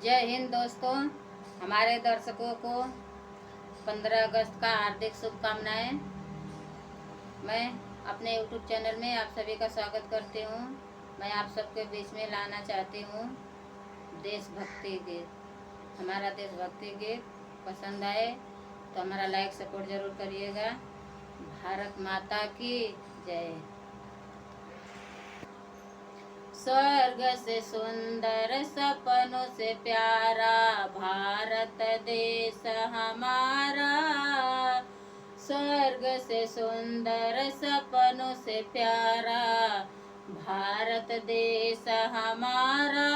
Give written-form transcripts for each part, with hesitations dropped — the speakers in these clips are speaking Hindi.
जय हिंद दोस्तों। हमारे दर्शकों को 15 अगस्त का हार्दिक शुभकामनाएं। मैं अपने YouTube चैनल में आप सभी का स्वागत करती हूँ। मैं आप सबके बीच में लाना चाहती हूँ देशभक्ति गीत। हमारा देशभक्ति गीत पसंद आए तो हमारा लाइक सपोर्ट ज़रूर करिएगा। भारत माता की जय। स्वर्ग से सुंदर सपनों से प्यारा भारत देश हमारा। स्वर्ग से सुंदर सपनों से प्यारा भारत देश हमारा।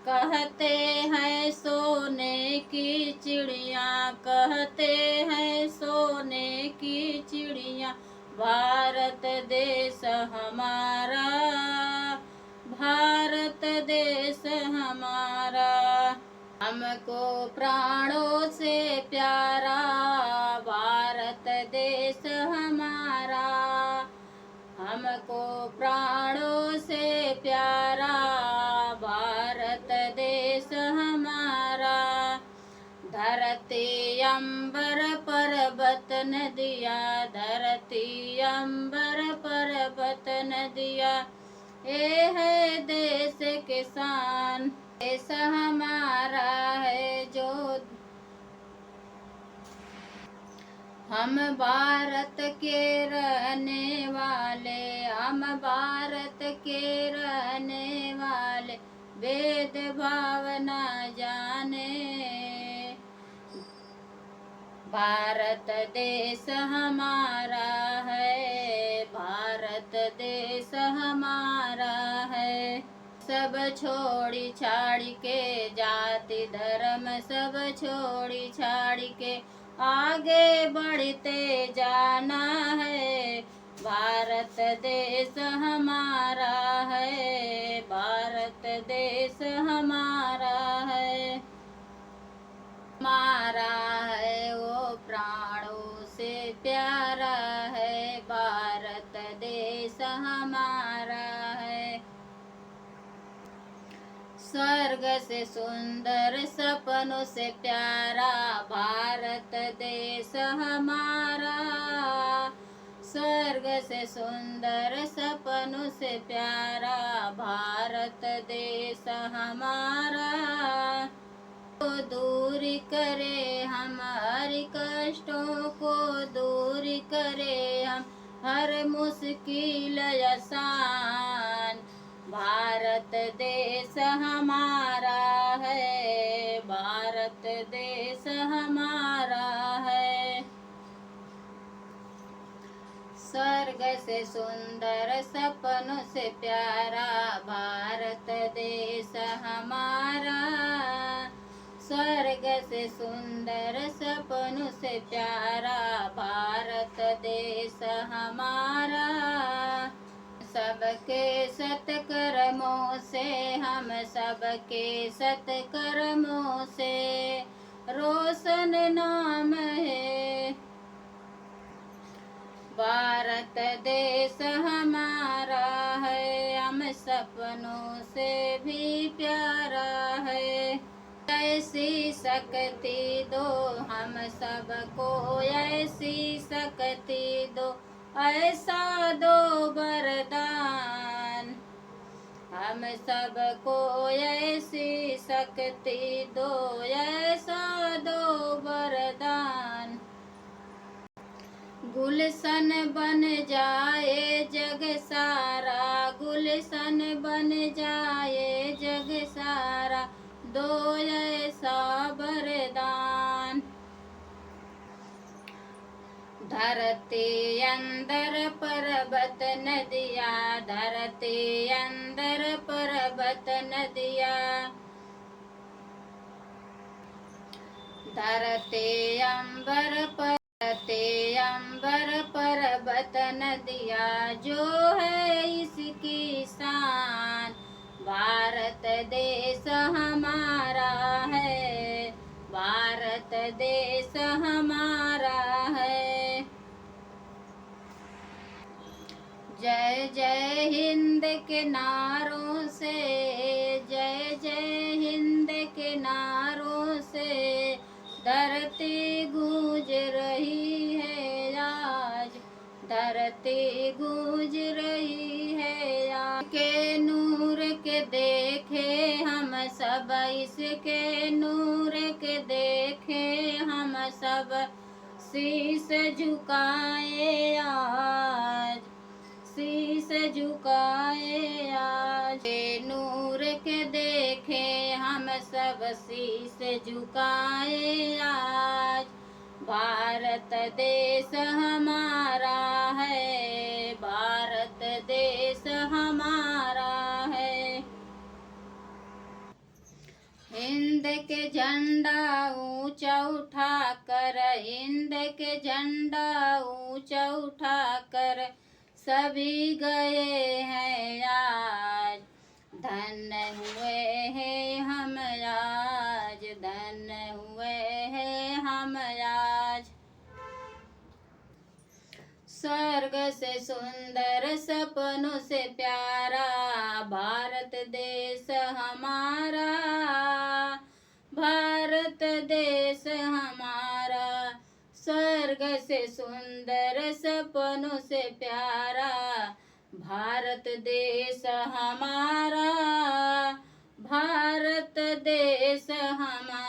कहते हैं सोने की चिड़िया, कहते हैं सोने की चिड़िया, भारत देश हमारा, भारत देश हमारा। हमको प्राणों से प्यारा भारत देश हमारा, हमको प्राणों से प्यारा भारत देश हमारा। धरती अंबर पर्वत नदिया, धरती अंबर पर्वत नदिया, ये है देश किसान। देश हमारा है जो हम भारत के रहने वाले, हम भारत के रहने वाले, भेद भाव न जाने। भारत देश हमारा है, भारत देश हमारा है। सब छोड़ी छाड़ी के जाति धर्म, सब छोड़ी छाड़ी के आगे बढ़ते जाना है। भारत देश हमारा है, भारत देश हमारा है। हमारा है वो प्राणों से प्यारा है, भारत देश हमारा है। स्वर्ग से सुंदर सपनों से प्यारा भारत देश हमारा। स्वर्ग से सुंदर सपनों से प्यारा भारत देश हमारा। को दूर करे हमारी कष्टों को, दूर करे हम हर मुश्किल आसान। भारत देश हमारा है, भारत देश हमारा है। स्वर्ग से सुंदर सपनों से प्यारा भारत देश हमारा। स्वर्ग से सुंदर सपनों से प्यारा भारत देश हमारा। सबके सत्कर्मों से, हम सबके सत्कर्मों से रोशन नाम है। भारत देश हमारा है, हम सपनों से भी प्यारा है। ऐसी शक्ति दो हम सबको, ऐसी शक्ति दो, ऐसा दो वरदान। हम सबको ऐसी शक्ति दो, ऐसा दो वरदान। गुलशन बन जाए जग सारा, गुलशन बन जाए जग सारा, दो ऐसा वरदान। धरती अंदर पर्वत नदिया, धरती अंदर पर्वत नदिया, धरती अंबर धरती अंबर पर्वत नदिया, जो है इसकी शान। भारत देश हमारा है, भारत देश हमारा है। जय जय हिंद के नारों से, जय जय हिंद धरती गूंज रही है आज, धरती गूंज रही है आज। के नूर के देखे हम सब, इसके नूर के देखे हम सब, शीश झुकाए आज, शीश झुकाए आज। के नूर के देखे हम सब, शीश झुकाए आज। भारत देश हमारा है, भारत देश हमारा है। हिंद के झंडा ऊंचा उठा कर, हिंद के झंडा ऊंचा उठा कर, सभी गए हैं आज। धन्य हुए हैं हम आज, धन्य हुए हैं हम आज। स्वर्ग से सुंदर सपनों से प्यारा, भारत देश हमारा, भारत देश हमारा। स्वर्ग से सुंदर सपनों से प्यारा, भारत देश हमारा, भारत देश हमारा।